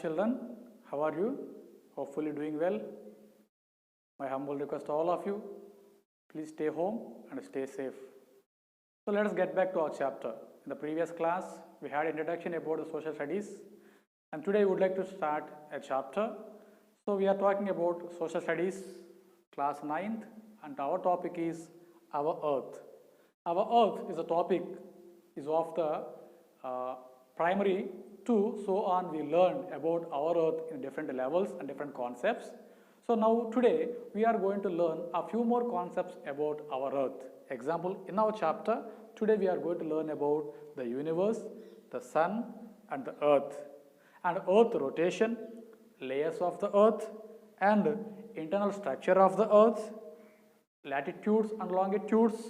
children, how are you? Hopefully doing well. My humble request to all of you, please stay home and stay safe. So let us get back to our chapter. In the previous class, we had introduction about the social studies, and today we would like to start a chapter. So we are talking about social studies, class 9th, and our topic is our earth. Our earth is a topic, is of the primary to so on we learn about our earth in different levels and different concepts. So now today we are going to learn a few more concepts about our earth. Example, in our chapter today we are going to learn about the universe, the sun and the earth, and earth rotation, layers of the earth and internal structure of the earth, latitudes and longitudes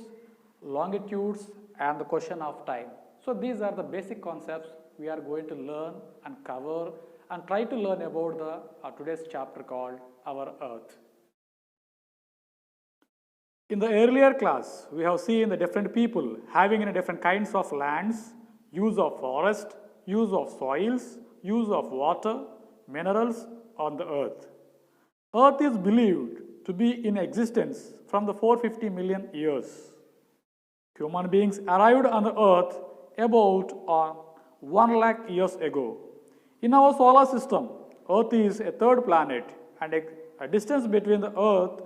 and the question of time. So these are the basic concepts we are going to learn and cover and try to learn about the today's chapter called our earth. In the earlier class, we have seen the different people having different kinds of lands, use of forest, use of soils, use of water, minerals on the earth. Earth is believed to be in existence from the 450 million years. Human beings arrived on the earth about 1 lakh years ago. In our solar system, Earth is a third planet and a distance between the Earth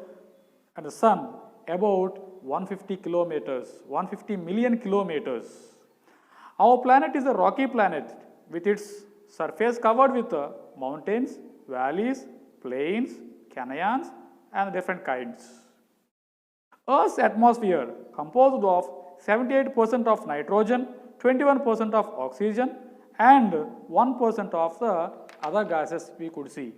and the Sun about 150 million kilometers. Our planet is a rocky planet with its surface covered with mountains, valleys, plains, canyons and different kinds. Earth's atmosphere composed of 78% of nitrogen, 21% of oxygen and 1% of the other gases we could see.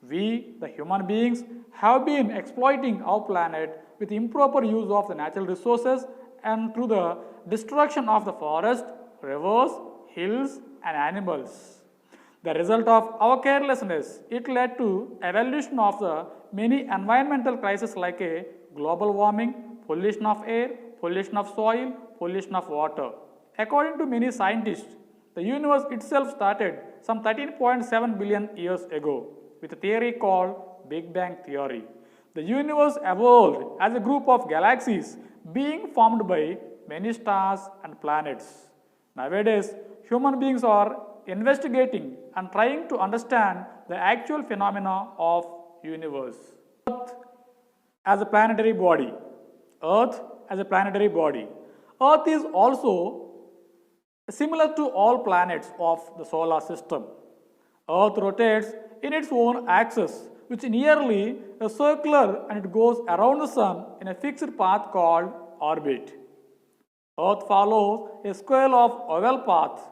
We, the human beings, have been exploiting our planet with improper use of the natural resources and through the destruction of the forest, rivers, hills and animals. The result of our carelessness, it led to evolution of the many environmental crises like a global warming, pollution of air, pollution of soil, pollution of water. According to many scientists, the universe itself started some 13.7 billion years ago with a theory called Big Bang Theory. The universe evolved as a group of galaxies being formed by many stars and planets. Nowadays, human beings are investigating and trying to understand the actual phenomena of universe. Earth as a planetary body. Earth as a planetary body. Earth is also similar to all planets of the solar system. Earth rotates in its own axis, which is nearly circular, and it goes around the sun in a fixed path called orbit. Earth follows a square of oval path,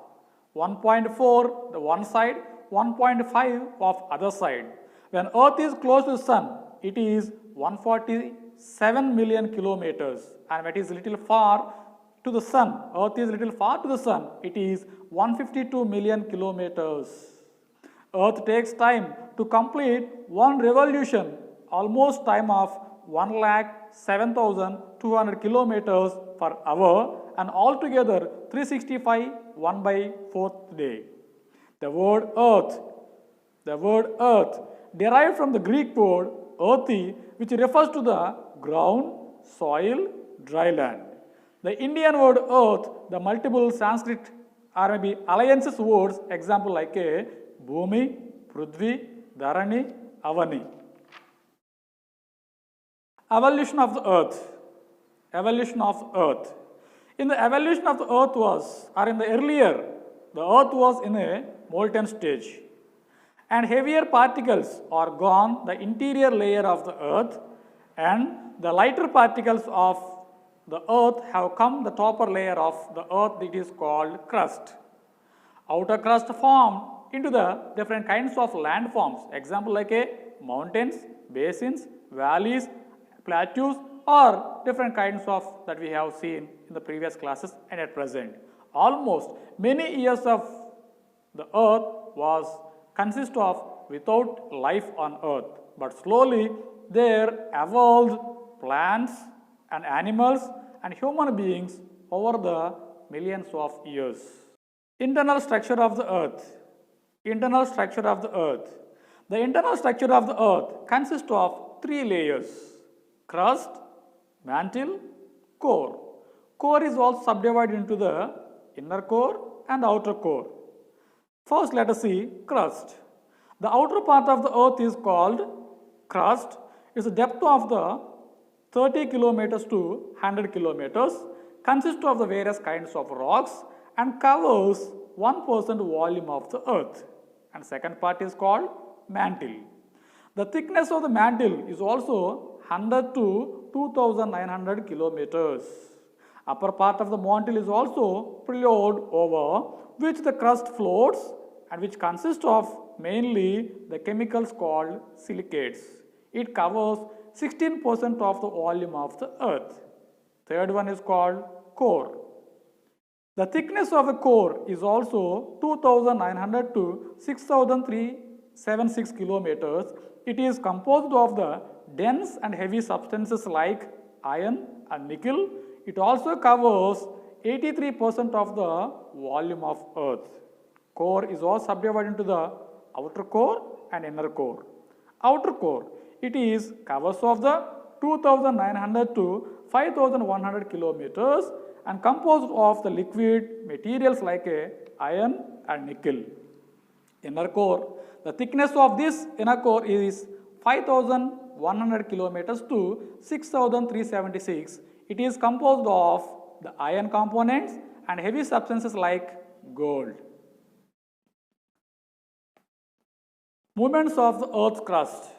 1.4 the one side, 1.5 of other side. When Earth is close to the sun, it is 147 million kilometers, and when it is little far to the sun, Earth is little far to the sun, it is 152 million kilometers. Earth takes time to complete one revolution, almost time of 1,07,200 kilometers per hour, and altogether 365 1/4 day. The word earth derived from the Greek word earthy, which refers to the ground, soil, dry land. The Indian word earth, the multiple Sanskrit or maybe alliances words, example like a Bhumi, Prithvi, Dharani, Avani. Evolution of the earth. Evolution of the earth. In the evolution of the earth was, or in the earlier, the earth was in a molten stage. And heavier particles are gone the interior layer of the earth, and the lighter particles of the earth have come the topper layer of the earth, that is called crust. Outer crust formed into the different kinds of landforms, example like a mountains, basins, valleys, plateaus or different kinds of that we have seen in the previous classes and at present. Almost many years of the earth was consist of without life on earth, but slowly there evolved plants and animals and human beings over the millions of years. Internal structure of the earth. Internal structure of the earth. The internal structure of the earth consists of three layers: crust, mantle, core. Core is also subdivided into the inner core and outer core. First, let us see crust. The outer part of the earth is called crust. Its depth of the 30 kilometers to 100 kilometers, consists of the various kinds of rocks and covers 1% volume of the earth. And second part is called mantle. The thickness of the mantle is also 100 to 2900 kilometers. Upper part of the mantle is also preload over which the crust floats and which consists of mainly the chemicals called silicates. It covers 16% of the volume of the earth. Third one is called core. The thickness of the core is also 2900 to 6376 kilometers. It is composed of the dense and heavy substances like iron and nickel. It also covers 83% of the volume of earth. Core is all subdivided into the outer core and inner core. Outer core, it is covers of the 2900 to 5100 kilometers and composed of the liquid materials like iron and nickel. Inner core, the thickness of this inner core is 5100 kilometers to 6376. It is composed of the iron components and heavy substances like gold. Movements of the earth's crust.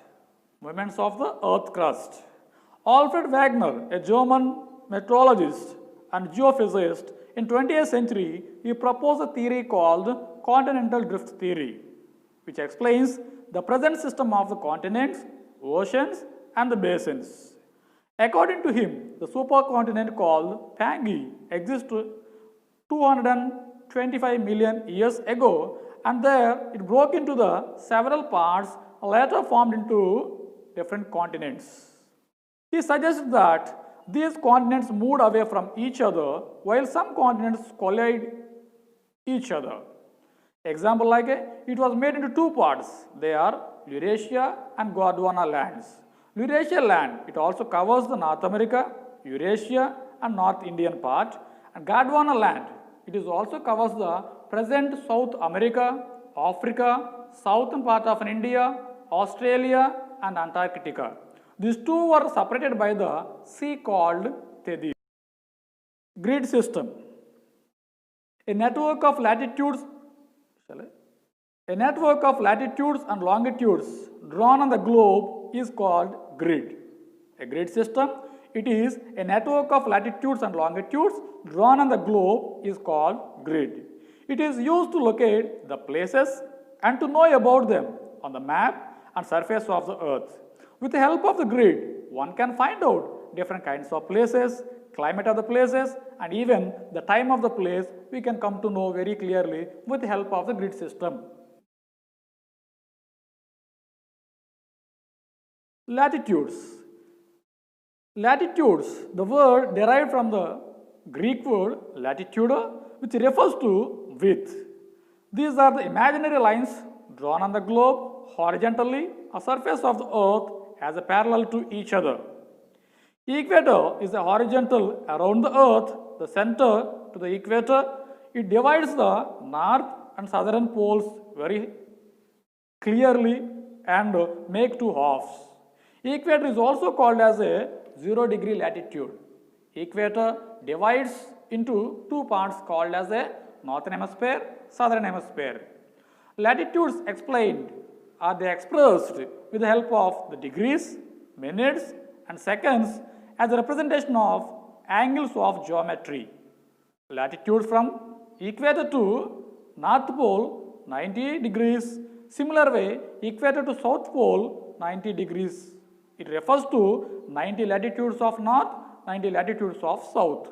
Movements of the earth crust. Alfred Wegener, a German meteorologist and geophysicist, in 20th century, he proposed a theory called continental drift theory, which explains the present system of the continents, oceans, and the basins. According to him, the supercontinent called Pangaea existed 225 million years ago, and there it broke into the several parts, later formed into different continents. He suggests that these continents moved away from each other while some continents collide each other. Example like it was made into two parts. They are Eurasia and Gondwana lands. Eurasia land, it also covers the North America, Eurasia and North Indian part, and Gondwana land, it is also covers the present South America, Africa, southern part of India, Australia and Antarctica. These two were separated by the sea called Tethys. Grid system. A network of latitudes and longitudes drawn on the globe is called grid. A grid system, it is a network of latitudes and longitudes drawn on the globe is called grid. It is used to locate the places and to know about them on the map and surface of the earth. With the help of the grid, one can find out different kinds of places, climate of the places, and even the time of the place we can come to know very clearly with the help of the grid system. Latitudes. Latitudes, the word derived from the Greek word latitudo, which refers to width. These are the imaginary lines drawn on the globe horizontally, a surface of the earth as a parallel to each other. Equator is a horizontal around the earth, the center to the equator. It divides the north and southern poles very clearly and make two halves. Equator is also called as a 0-degree latitude. Equator divides into two parts called as a northern hemisphere, southern hemisphere. Latitudes explained are they expressed with the help of the degrees, minutes and seconds as a representation of angles of geometry. Latitude from equator to north pole 90 degrees. Similar way, equator to south pole 90 degrees. It refers to 90 latitudes of north, 90 latitudes of south.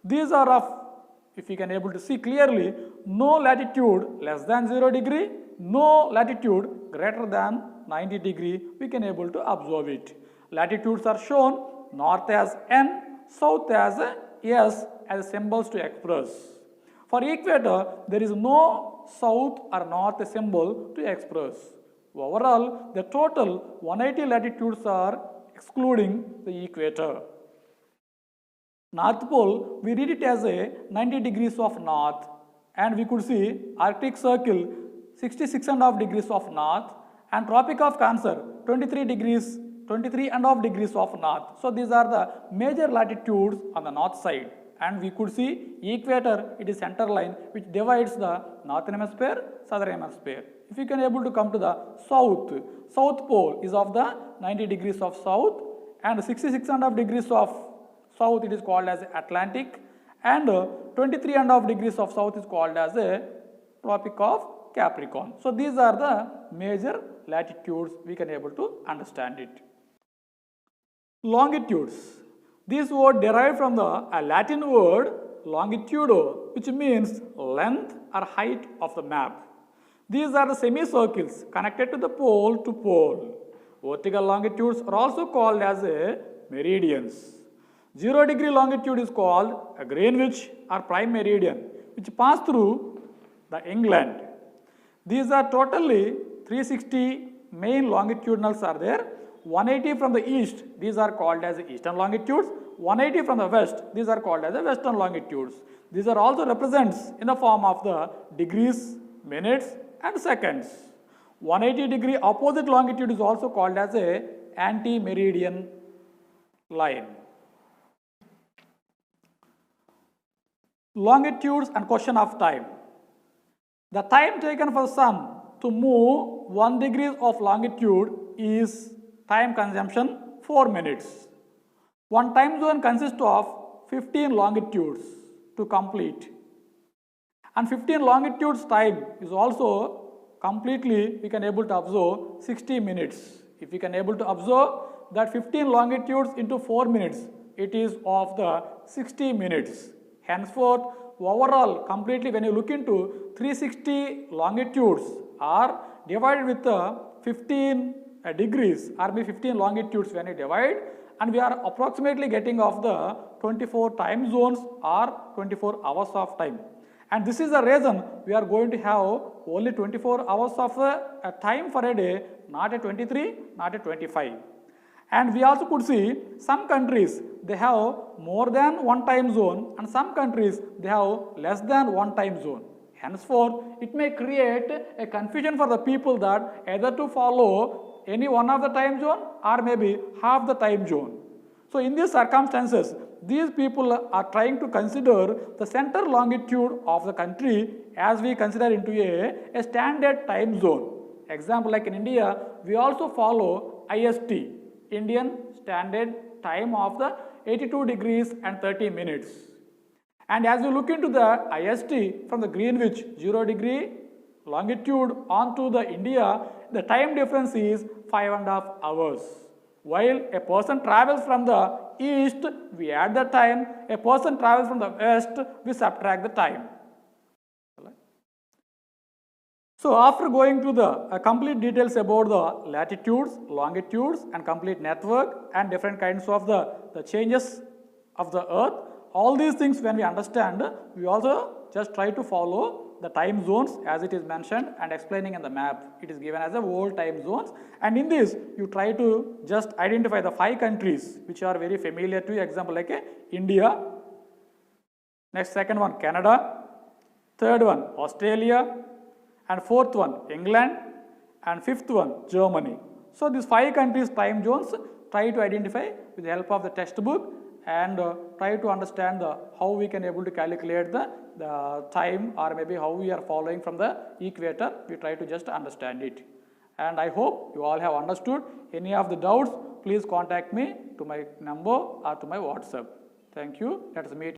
These are of, if you can able to see clearly, no latitude less than 0 degree, no latitude greater than 90 degree, we can able to observe it. Latitudes are shown north as N, south as S as symbols to express. For equator, there is no south or north symbol to express. Overall, the total 180 latitudes are excluding the equator. North Pole, we read it as a 90 degrees of north, and we could see Arctic Circle 66.5 degrees of north, and Tropic of Cancer 23.5 degrees of north. So these are the major latitudes on the north side, and we could see equator, it is center line which divides the northern hemisphere, southern hemisphere. If you can able to come to the south pole is of the 90 degrees of south, and 66.5 degrees of south it is called as Atlantic, and 23.5 degrees of south is called as a Tropic of Capricorn. So these are the major latitudes, we can able to understand it. Longitudes. This word derived from the Latin word longitudo, which means length or height of the map. These are the semicircles connected to the pole to pole. Vertical longitudes are also called as meridians. 0 degree longitude is called a Greenwich or prime meridian, which pass through the England. These are totally 360 main longitudinals are there. 180 from the east, these are called as eastern longitudes. 180 from the west, these are called as the western longitudes. These are also represents in the form of the degrees, minutes and seconds. 180 degree opposite longitude is also called as a anti-meridian line. Longitudes and question of time. The time taken for the sun to move 1 degree of longitude is time consumption 4 minutes. One time zone consists of 15 longitudes to complete, and 15 longitudes time is also completely we can able to observe 60 minutes. If we can able to observe that 15 longitudes into 4 minutes, it is of the 60 minutes. Henceforth, overall completely when you look into 360 longitudes are divided with the 15 degrees or maybe 15 longitudes when you divide, and we are approximately getting of the 24 time zones or 24 hours of time. And this is the reason we are going to have only 24 hours of a time for a day, not a 23, not a 25. And we also could see some countries they have more than one time zone, and some countries they have less than one time zone. Henceforth, it may create a confusion for the people that either to follow any one of the time zone or maybe half the time zone. So in these circumstances, these people are trying to consider the center longitude of the country as we consider into a standard time zone. Example, like in India, we also follow IST, Indian Standard Time of the 82 degrees and 30 minutes. And as you look into the IST from the Greenwich 0 degree longitude onto the India, the time difference is 5.5 hours. While a person travels from the east, we add the time. A person travels from the west, we subtract the time. So after going to the complete details about the latitudes, longitudes and complete network and different kinds of the changes of the earth, all these things when we understand, we also just try to follow the time zones as it is mentioned and explaining in the map. It is given as a world time zones, and in this you try to just identify the 5 countries which are very familiar to you. Example like India, next second one Canada, third one Australia, and fourth one England, and fifth one Germany. So these 5 countries time zones try to identify with the help of the textbook, and try to understand how we can able to calculate the time, or maybe how we are following from the equator. We try to just understand it, and I hope you all have understood. Any of the doubts, please contact me to my number or to my WhatsApp. Thank you. Let us meet.